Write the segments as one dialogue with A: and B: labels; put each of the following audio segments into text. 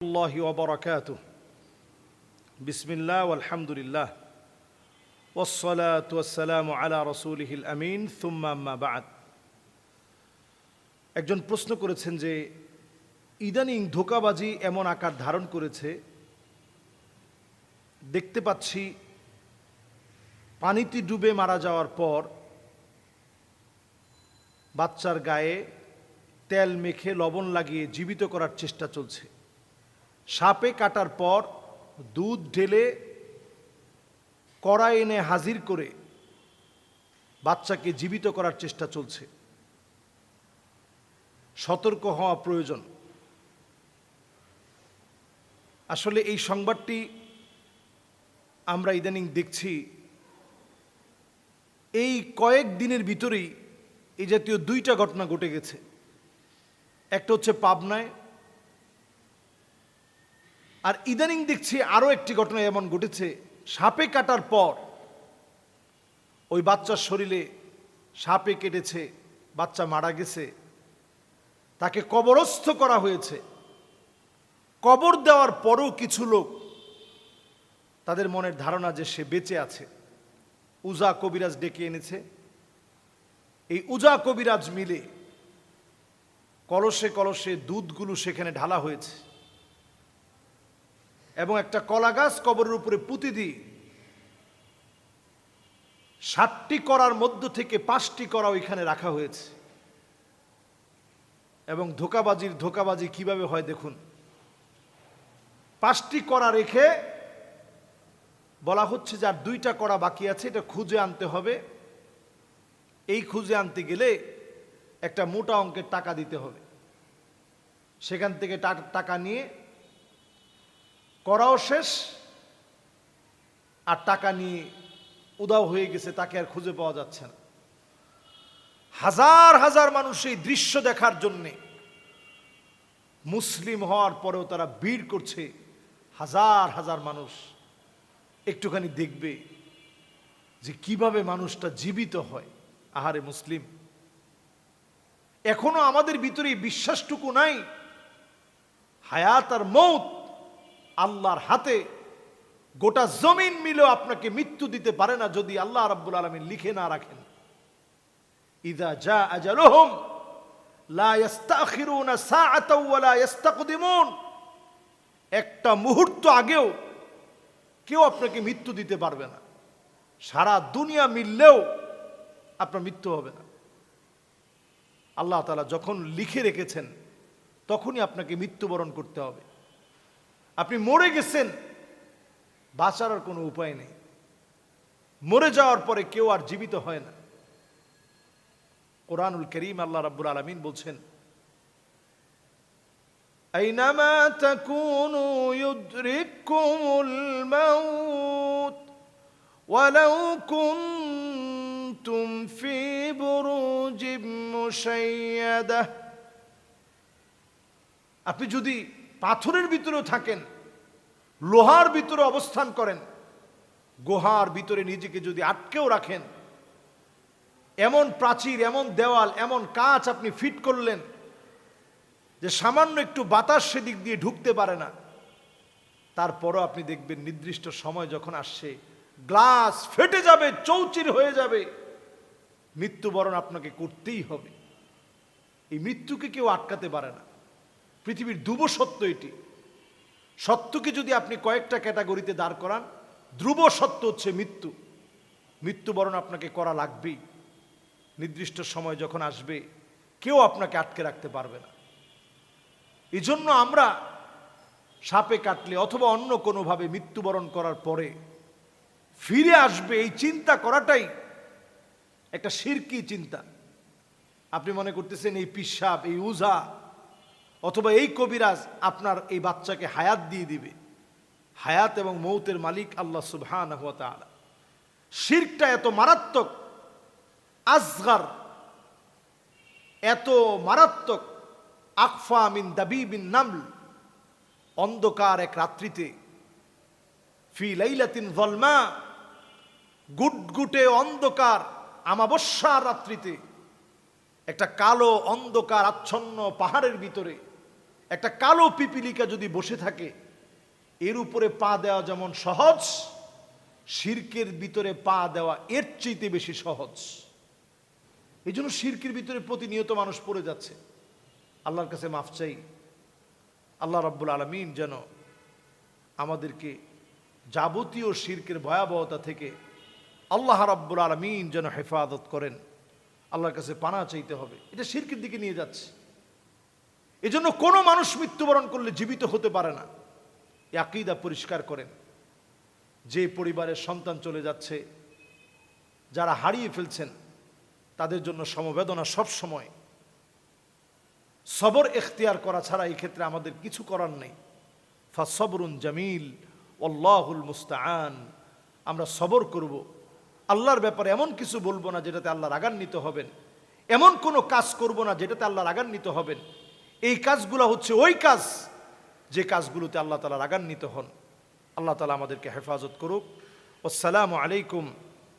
A: الله وبركاته بسم الله والحمد لله والصلاة والسلام على رسوله الأمين ثم أما بعد একজন প্রশ্ন করেছেন যে ইদানিং ধোঁকাবাজি এমন আকার ধারণ করেছে, দেখতে পাচ্ছি পানিতে ডুবে মারা যাওয়ার পর বাচ্চার গায়ে তেল মেখে লবণ লাগিয়ে জীবিত করার চেষ্টা চলছে। সাপে কাটার পর দুধ ঢেলে কড়াই এনে হাজির করে বাচ্চাকে জীবিত করার চেষ্টা চলছে। সতর্ক হওয়া প্রয়োজন। আসলে এই সংবাদটি আমরা ইদানিং দেখছি, এই কয়েক দিনের ভিতরেই এই জাতীয় দুইটা ঘটনা ঘটে গেছে। একটা হচ্ছে পাবনায়, আর ইদানিং দেখছি আরও একটি ঘটনা এমন ঘটেছে, সাপে কাটার পর ওই বাচ্চার শরীরে সাপে কেটেছে, বাচ্চা মারা গেছে, তাকে কবরস্থ করা হয়েছে। কবর দেওয়ার পরও কিছু লোক, তাদের মনের ধারণা যে সে বেঁচে আছে, উজা কবিরাজ ডেকে এনেছে। এই উজা কবিরাজ মিলে কলসে কলসে দুধগুলো সেখানে ঢালা হয়েছে এবং একটা কলা গাছ কবরের উপরে পুঁতি দিয়ে 7টি করার মধ্য থেকে 5টি করা ওইখানে রাখা হয়েছে। এবং ধোঁকাবাজি কিভাবে হয় দেখুন। 5টি করা রেখে বলা হচ্ছে যে আর 2টা করা বাকি আছে, এটা খুঁজে আনতে হবে। এই খুঁজে আনতে গেলে একটা মোটা অঙ্কের টাকা দিতে হবে। সেখান থেকে টাকা নিয়ে করাও শেষ, আর টাকা নিয়ে উধাও হয়ে গেছে, তাকে আর খুঁজে পাওয়া যাচ্ছে না। হাজার হাজার মানুষ এই দৃশ্য দেখার জন্যে, মুসলিম হওয়ার পরেও তারা ভিড় করছে। হাজার হাজার মানুষ একটুখানি দেখবে যে কিভাবে মানুষটা জীবিত হয়। আহারে মুসলিম, এখনো আমাদের ভিতরে এই বিশ্বাসটুকু নাই, হায়াত আর মৌত আল্লাহর হাতে। গোটা জমিন মিলেও আপনাকে মৃত্যু দিতে পারে না যদি আল্লাহ রাব্বুল আলামিন লিখে না রাখেন। ইযা জা আজালুহুম লা ইস্তাখিরুনা সাআতাও ওয়া লা ইস্তাকদিমুন। একটা মুহূর্ত আগেও কেউ আপনাকে মৃত্যু দিতে পারবে না। সারা দুনিয়া মিললেও আপনার মৃত্যু হবে না। আল্লাহ তাআলা যখন লিখে রেখেছেন তখনই আপনাকে মৃত্যুবরণ করতে হবে। আপনি মরে গেছেন, বাঁচার আর কোনো উপায় নেই। মরে যাওয়ার পরে কেউ আর জীবিত হয় না। কোরআনুল কারীম আল্লাহ রাব্বুল আলামিন বলছেন, আইনামা তাকুনু ইউদরিকুমুল মাউত ওয়ালাউ কুনতুম ফি বুরুজিম মুশাইয়াদাহ। আপনি যদি পাথরের ভিতরেও থাকেন, লোহার ভিতরে অবস্থান করেন, গুহার ভিতরে নিজেকে যদি আটকেও রাখেন, এমন প্রাচীর, এমন দেওয়াল, এমন কাঁচ আপনি ফিট করলেন যে সামান্য একটু বাতাস সেদিক দিয়ে ঢুকতে পারে না, তারপরও আপনি দেখবেন নির্দিষ্ট সময় যখন আসছে গ্লাস ফেটে যাবে, চৌচির হয়ে যাবে, মৃত্যুবরণ আপনাকে করতেই হবে। এই মৃত্যুকে কেউ আটকাতে পারে না। পৃথিবীর ধ্রুব সত্য এটি। সত্যকে যদি আপনি কয়েকটা ক্যাটাগরিতে দাঁড় করান, ধ্রুব সত্য হচ্ছে মৃত্যু। মৃত্যুবরণ আপনাকে করা লাগবেই। নির্দিষ্ট সময় যখন আসবে কেউ আপনাকে আটকে রাখতে পারবে না। এই জন্য আমরা সাপে কাটলে অথবা অন্য কোনোভাবে মৃত্যুবরণ করার পরে ফিরে আসবে, এই চিন্তা করাটাই একটা শিরকি চিন্তা। আপনি মনে করতেছেন এই পিশাব, এই উজা অথবা এই কবিরাজ আপনার এই বাচ্চাকে হায়াত দিয়ে দিবে। হায়াত এবং মৌতের মালিক আল্লাহ সুবহানাহু ওয়া তাআলা। শিরকটা এত মারাত্মক, আসগার এত মারাত্মক, আকফা মিন দাবিবিন নামল। অন্ধকার এক রাত্রিতে, ফি লাইলাতিন যালমা, গুটগুটে অন্ধকার আমাবস্যার রাত্রিতে, একটা কালো অন্ধকার আচ্ছন্ন পাহাড়ের ভিতরে একটা কালো পিপিলিকা যদি বসে থাকে, এর উপরে পা দেওয়া যেমন সহজ, শিরকের ভিতরে পা দেওয়া এর চাইতে বেশি সহজ। এই জন্য শিরকের ভিতরে প্রতিনিয়ত মানুষ পড়ে যাচ্ছে। আল্লাহর কাছে মাফ চাই, আল্লাহ রাব্বুল আলামিন যেন আমাদেরকে যাবতীয় শিরকের ভয়াবহতা থেকে আল্লাহ রাব্বুল আলামিন যেন হেফাজত করেন। আল্লাহর কাছে পানা চাইতে হবে, এটা শিরকের দিকে নিয়ে যাচ্ছে। এজন্য কোনো মানুষ মৃত্যুবরণ করলে জীবিত হতে পারে না, এই আকীদা পরিষ্কার করেন। যে পরিবারের সন্তান চলে যাচ্ছে, যারা হারিয়ে ফেলছেন, তাদের জন্য সমবেদনা সব সময়। সবর এখতিয়ার করা ছাড়া এই ক্ষেত্রে আমাদের কিছু করার নেই। ফাসবরুন জামিল আল্লাহুল মুস্তাআন। আমরা সবর করব, আল্লাহর ব্যাপারে এমন কিছু বলবো না যেটাতে আল্লাহ রাগান্বিত হবেন, এমন কোনো কাজ করব না যেটাতে আল্লাহ রাগান্বিত হবেন। এই কাজগুলো হচ্ছে ওই কাজ যে কাজগুলোতে আল্লাহ তাআলা রাগান্বিত হন। আল্লাহ তাআলা আমাদেরকে হেফাজত করুক। আসসালামু আলাইকুম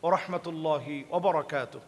A: ওয়া রাহমাতুল্লাহি ওয়া বারাকাতুহু।